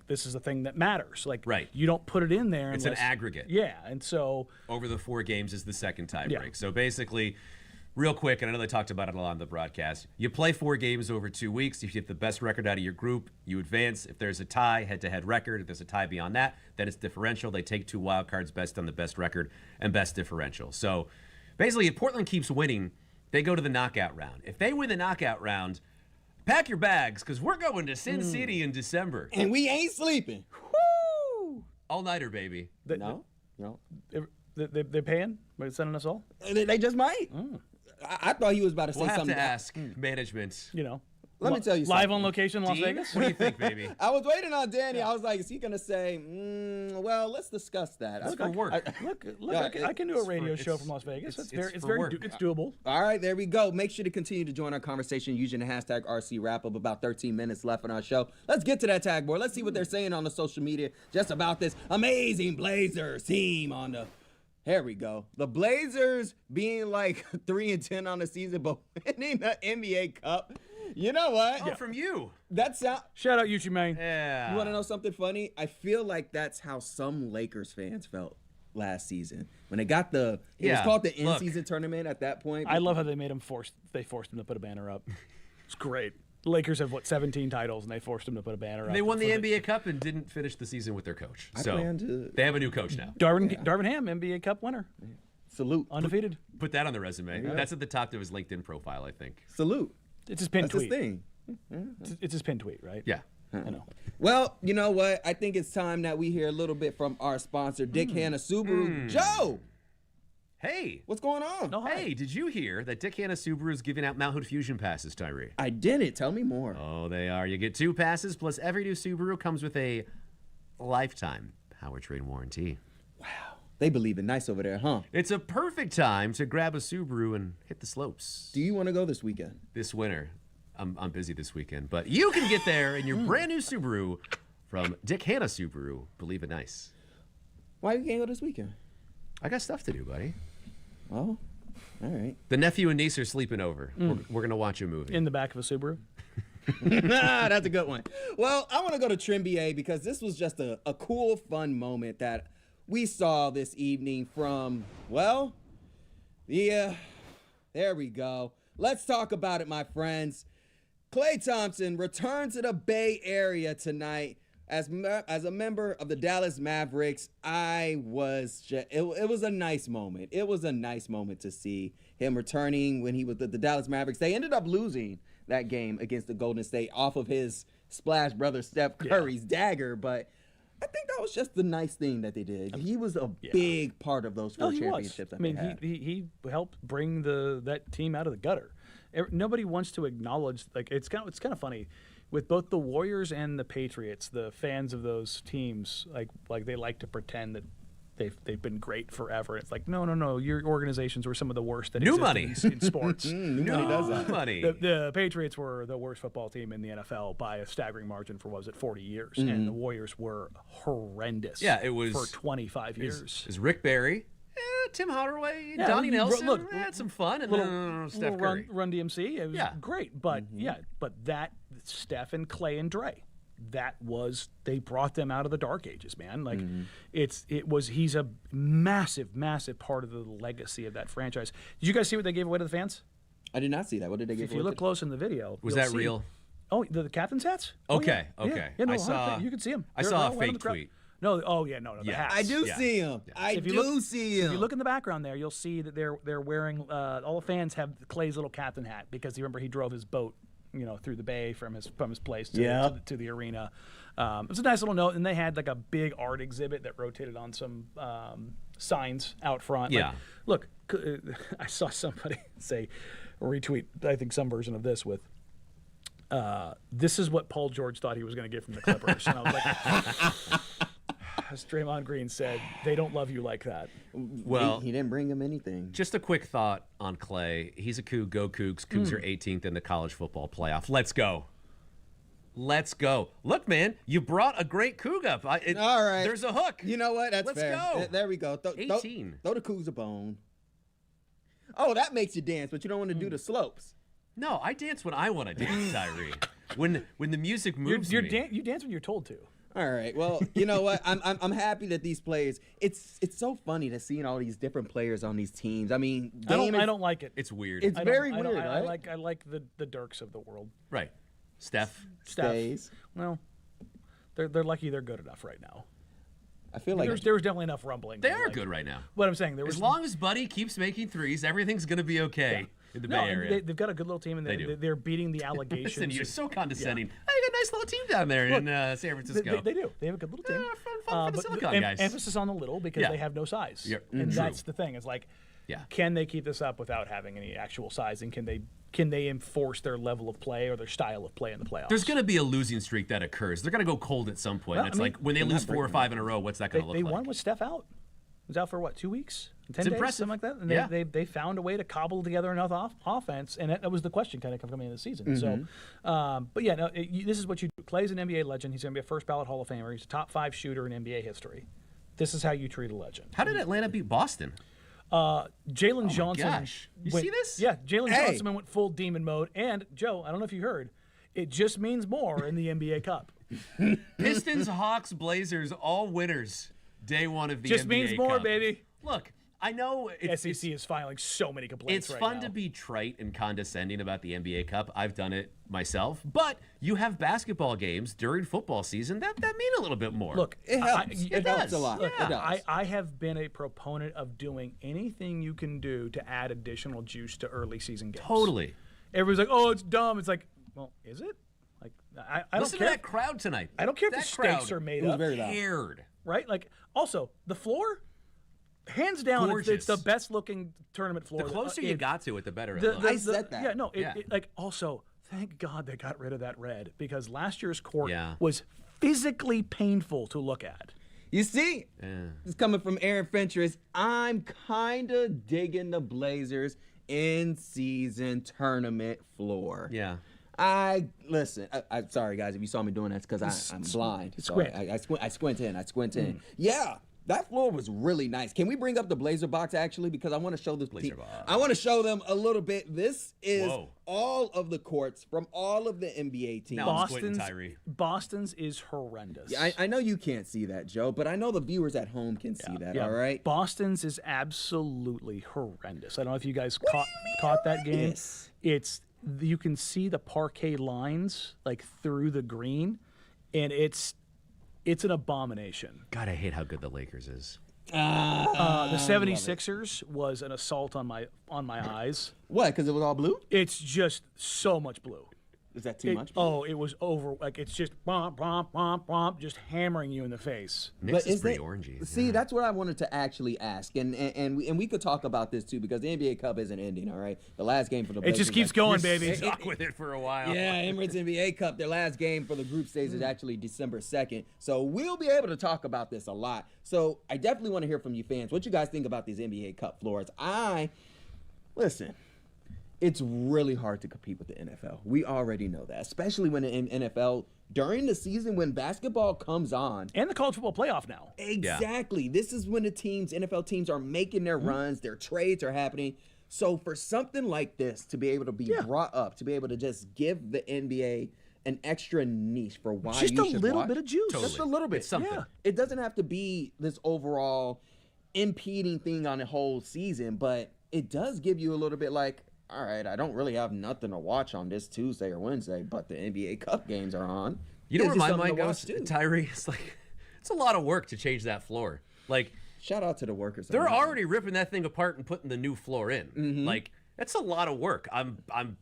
This is the thing that matters. Like, you don't put it in there. It's an aggregate. Yeah, and so over the 4 games is the second tie break. Yeah. So basically, real quick, and I know they talked about it a lot on the broadcast, you play 4 games over 2 weeks. If you get the best record out of your group, you advance. If there's a tie, head-to-head record. If there's a tie beyond that, then it's differential. They take 2 wild cards, best on the best record and best differential. So basically, if Portland keeps winning, they go to the knockout round. If they win the knockout round, pack your bags, because we're going to Sin City in December. And we ain't sleeping. woo! All-nighter, baby. No. They're paying? They're sending us all? They just might. I thought he was about to say We'll have something. to ask management. Let me tell you something. Live on location in Las Vegas? What do you think, baby? I was waiting on Danny. I was like, is he going to say, well, let's discuss that. It's for work. I can do a radio show from Las Vegas. It's doable. All right, there we go. Make sure to continue to join our conversation using the hashtag RC Wrap Up. About 13 minutes left on our show. Let's get to that tag board. Let's see what they're saying on the social media just about this amazing Blazers team on the... Here we go. The Blazers being like 3-10 on the season, but winning the NBA Cup. You know what? Oh, from you. Shout out Yuchi, man. Yeah. You want to know something funny? I feel like that's how some Lakers fans felt last season when they got it was called the in-season tournament at that point. I love how they forced him to put a banner up. It's great. The Lakers have 17 titles, and they forced him to put a banner up. They won the NBA Cup and didn't finish the season with their coach. They have a new coach now. Darvin Ham, NBA Cup winner. Salute. Undefeated. Put that on the resume. Yeah. That's at the top of his LinkedIn profile, I think. Salute. It's his pinned tweet. That's his thing. It's his pinned tweet, right? Yeah. I know. Well, you know what? I think it's time that we hear a little bit from our sponsor, Dick Hanna Subaru. Joe! Hey. What's going on? Oh, hey, did you hear that Dick Hanna Subaru is giving out Mount Hood Fusion passes, Tyree? I didn't. Tell me more. Oh, they are. You get 2 passes, plus every new Subaru comes with a lifetime powertrain warranty. Wow. They believe it nice over there, huh? It's a perfect time to grab a Subaru and hit the slopes. Do you want to go this weekend? This winter. I'm busy this weekend, but you can get there in your brand new Subaru from Dick Hanna Subaru. Believe it nice. Why you can't go this weekend? I got stuff to do, buddy. Oh, all right. The nephew and niece are sleeping over. We're gonna watch a movie In the back of a Subaru. That's a good one. Well, I want to go to Trimba because this was just a cool, fun moment that we saw this evening from, well, yeah, there we go. Let's talk about it, my friends. Klay Thompson returned to the Bay Area tonight as a member of the Dallas Mavericks. It was a nice moment. It was a nice moment to see him returning when he was the Dallas Mavericks. They ended up losing that game against the Golden State off of his splash brother Steph Curry's dagger, but I think that was just the nice thing that they did. He was a big part of those four championships. He helped bring that team out of the gutter. Nobody wants to acknowledge, like, it's kind of funny with both the Warriors and the Patriots. The fans of those teams, like they like to pretend that they've been great forever. It's like, no. Your organizations were some of the worst that existed in sports. New money does that. Money. The Patriots were the worst football team in the NFL by a staggering margin for, 40 years? And the Warriors were horrendous Yeah, it was for 25 years. It was Rick Barry, Tim Hardaway, Donnie Nelson. Look, had some fun. And Steph little Curry. Run DMC. It was great. But, but that Steph and Clay and Dre, they brought them out of the dark ages, man. Like he's a massive part of the legacy of that franchise. Did you guys see what they gave away to the fans? I did not see that. What did they give If away? you look close in the video, Was you'll that see- real? Oh, the captain's hats? Okay, Oh, yeah. okay. Yeah, no, I saw- you can see them. I saw a fake tweet. No, the Yeah. hats. I do Yeah. see him. I If you do look- see him. If you look in the background there, you'll see that they're wearing. All the fans have Clay's little captain hat because you remember he drove his boat, through the bay from his place to the arena. It was a nice little note, and they had like a big art exhibit that rotated on some signs out front. Yeah. Like, look, I saw somebody retweet, I think, some version of this with. This is what Paul George thought he was going to get from the Clippers. And I was like, as Draymond Green said, they don't love you like that. Well, he didn't bring him anything. Just a quick thought on Clay. He's a Coug. Go Cougs. Cougs are 18th in the college football playoff. Let's go. Let's go. Look, man, you brought a great Coug up. All right. There's a hook. You know what? That's Let's fair. go. There we go. 18. Throw the Cougs a bone. Oh, that makes you dance, but you don't want to do the slopes. No, I dance when I want to dance, Tyree. When the music moves You me. dance when you're told to. All right. Well, you know what? I'm happy that these players. It's so funny to seeing all these different players on these teams. I mean, I don't like it. It's weird. It's very weird. I Right? like the Dirks of the world. right. Steph. Stays. Well, they're lucky they're good enough right now. I feel like There was definitely enough rumbling. They are good right now. What I'm saying, there was As long as Buddy keeps making threes, everything's going to be okay in the Bay Area. they've got a good little team, and They do. they're beating the allegations. Listen, you're so condescending. Hey, you got a nice little team down there in San Francisco. They do. They have a good little team. Fun for the But Silicon guys. Emphasis on the little because Yeah. they have no size. Yeah, And true. that's the thing. It's like, Yeah. can they keep this up without having any actual size? And can they enforce their level of play or their style of play in the playoffs? There's going to be a losing streak that occurs. They're going to go cold at some point. Well, It's I mean, like when they lose 4 or 5 in a row, what's that going to look They like? won with Steph out. He was out for what, 2 weeks? 10 days, impressive. something like that. And Yeah. they found a way to cobble together enough offense, and that was the question kind of coming into the season. So, but yeah, this is what you do. Clay's an NBA legend. He's going to be a first ballot Hall of Famer. He's a top 5 shooter in NBA history. This is how you treat a legend. How did Atlanta beat Boston? Jalen Johnson. gosh. You see this? Yeah, Jalen Hey. Johnson went full demon mode. And Joe, I don't know if you heard, it just means more in the NBA Cup. Pistons, Hawks, Blazers, all winners. Day one of the Just NBA means more, Cup. baby. Look, I know SEC is filing so many complaints it's right fun now. to be trite and condescending about the NBA Cup. I've done it myself. But you have basketball games during football season that mean a little bit more. Look, it helps. it It helps does. a lot. Yeah. It does. I have been a proponent of doing anything you can do to add additional juice to early season games. Totally. Everybody's like, oh, it's dumb. It's like, well, is it? Like, I don't Listen care. to that crowd tonight. I don't care if that the stakes crowd are made It was up. very loud. cared. Right? Like, also, the floor, hands down, it's the Gorgeous. best looking tournament floor. The closer you got to it, the better it The- looked. the- I said that. Yeah, no, Yeah. like, also, thank God they got rid of that red because last year's court Yeah. was physically painful to look at. You see, it's coming from Aaron Fentress. I'm kind of digging the Blazers in-season tournament floor. Yeah. Listen. I'm sorry, guys, if you saw me doing that, it's because I'm blind. So I squint in. Yeah. That floor was really nice. Can we bring up the Blazer box, actually? Because I want to show this. I want to show them a little bit. This is all of the courts from all of the NBA teams. Boston's is horrendous. Yeah, I know you can't see that, Joe, but I know the viewers at home can see that, all right? Boston's is absolutely horrendous. I don't know if you guys caught that game. Yes. You can see the parquet lines, like, through the green, and it's an abomination. God, I hate how good the Lakers is. The 76ers was an assault on my eyes. What, because it was all blue? It's just so much blue. Is that too much? Oh, it was over. Like, it's just bump, bump, bump, bump, just hammering you in the face. Knicks is pretty orangey. See, that's what I wanted to actually ask. And we could talk about this, too, because the NBA Cup isn't ending, all right? The last game for the Blazers. It just keeps going, baby. Stuck with it for a while. Yeah, Emirates NBA Cup, their last game for the group stage is actually December 2nd. So we'll be able to talk about this a lot. So I definitely want to hear from you fans. What you guys think about these NBA Cup floors? Listen. It's really hard to compete with the NFL. We already know that, especially when in NFL, during the season when basketball comes on. And the college football playoff now. Exactly. Yeah. This is when the NFL teams are making their runs, their trades are happening. So for something like this to be able to be brought up, to be able to just give the NBA an extra niche for why just you should a little watch. bit of juice. Just a little bit. It's something. Yeah. It doesn't have to be this overall impeding thing on the whole season, but it does give you a little bit like, all right, I don't really have nothing to watch on this Tuesday or Wednesday, but the NBA Cup games are on. You know where my mind goes, Tyree? It's like, it's a lot of work to change that floor. Like, shout out to the workers. They're already ripping that thing apart and putting the new floor in. Mm-hmm. Like, that's a lot of work. I'm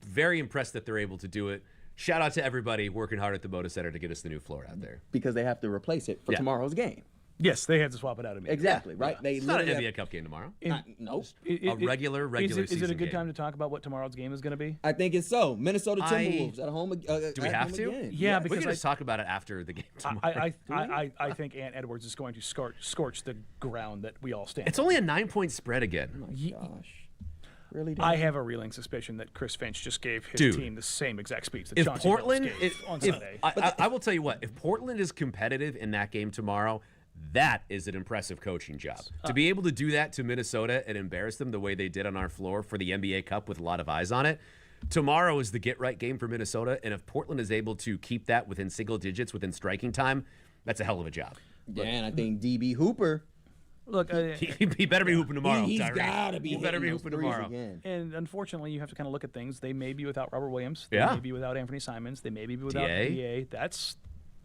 very impressed that they're able to do it. Shout out to everybody working hard at the Moda Center to get us the new floor out there. Because they have to replace it for tomorrow's game. Yes, they had to swap it out immediately. Exactly, right? Yeah. It's not an NBA Cup game tomorrow. Nope. A regular season Is it a good game. time to talk about what tomorau's game is going to be? I think it's so. Minnesota Timberwolves at home. Do we have to? Again. Yeah, we because can just talk about it after the game tomorrow. I think Ant Edwards is going to scorch the ground that we all stand. It's only a 9-point spread again. Oh my gosh. Really? I have a reeling suspicion that Chris Finch just gave his team the same exact speech that if Chauncey Portland Billups gave on Sunday. I will tell you what, if Portland is competitive in that game tomorrow, that is an impressive coaching job. To be able to do that to Minnesota and embarrass them the way they did on our floor for the NBA Cup with a lot of eyes on it, tomorrow is the get-right game for Minnesota, and if Portland is able to keep that within single digits within striking time, that's a hell of a job. Yeah, and I think DB Hooper. Look, he better be hooping tomorrow. He's got to be. He better be hooping tomorrow. Again. and unfortunately, you have to kind of look at things. They may be without Robert Williams. They Yeah. may be without Anthony Simons. They may be without DA. DA. That's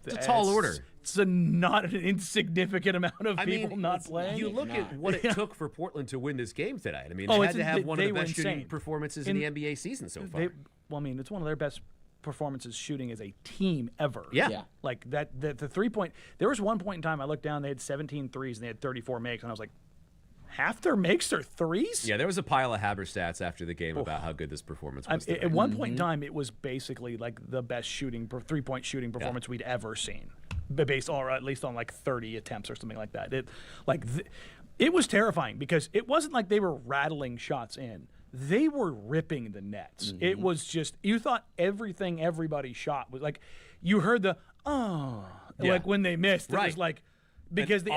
a tall order. It's not an insignificant amount of people not playing. You look at what it took for Portland to win this game tonight. I mean, Oh, they it's- had to have they- one of they the were best shooting insane. performances in the NBA season so far. It's one of their best performances shooting as a team ever. Yeah. Like that, the 3-point. There was one point in time I looked down, they had 17 threes and they had 34 makes, and I was like, half their makes are threes? Yeah, there was a pile of Haber stats after the game about how good this performance was. At one point in time, it was basically like the best 3-point shooting performance we'd ever seen, based on, or at least on like 30 attempts or something like that. It was terrifying because it wasn't like they were rattling shots in. They were ripping the nets. Mm-hmm. It was just, you thought everything everybody shot was like, you heard the, like when they missed. It was like, because the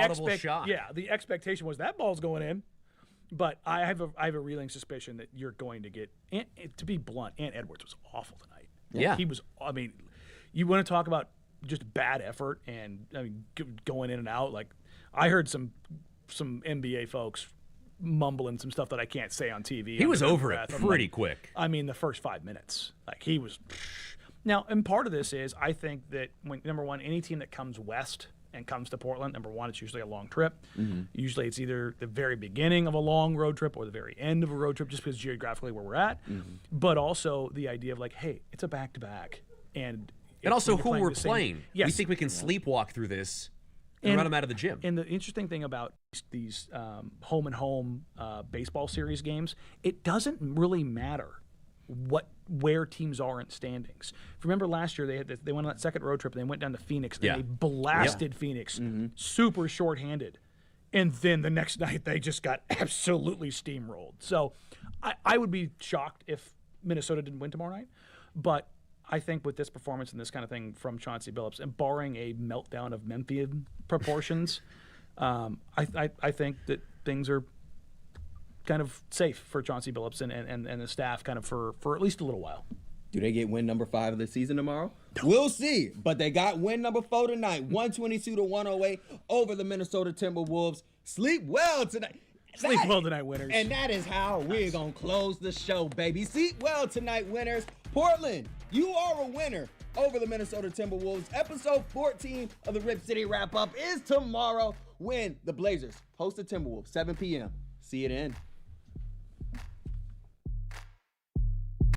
expectation was that ball's going in. But I have a reeling suspicion that you're going to get, to be blunt, Ant Edwards was awful tonight. Yeah. He was, you want to talk about just bad effort and going in and out. Like, I heard some NBA folks mumbling some stuff that I can't say on TV. He was over it breath. pretty quick. The first 5 minutes. Like, he was. Now, and part of this is, I think that, number one, any team that comes west and comes to Portland, number one, it's usually a long trip. Mm-hmm. Usually it's either the very beginning of a long road trip or the very end of a road trip, just because geographically where we're at. Mm-hmm. But also the idea of like, hey, it's a back-to-back. And also who we're playing. Yes. We think we can sleepwalk through this and run them out of the gym. And the interesting thing about these home-and-home baseball series games, it doesn't really matter where teams are in standings. Remember last year they went on that second road trip and they went down to Phoenix and they blasted Phoenix, super shorthanded, and then the next night they just got absolutely steamrolled. So I would be shocked if Minnesota didn't win tomorrow night, but I think with this performance and this kind of thing from Chauncey Billups, and barring a meltdown of Memphian proportions, I think that things are kind of safe for Chauncey Billups and the staff kind of for at least a little while. Do they get win number 5 of the season tomorrow? No. We'll see. But they got win number 4 tonight, 122-108 over the Minnesota Timberwolves. Sleep well tonight. Sleep well tonight, winners. And that is how we're going to close the show, baby. Sleep well tonight, winners. Portland, you are a winner over the Minnesota Timberwolves. Episode 14 of the Rip City Wrap-Up is tomorrow when the Blazers host the Timberwolves, 7 p.m. See you then.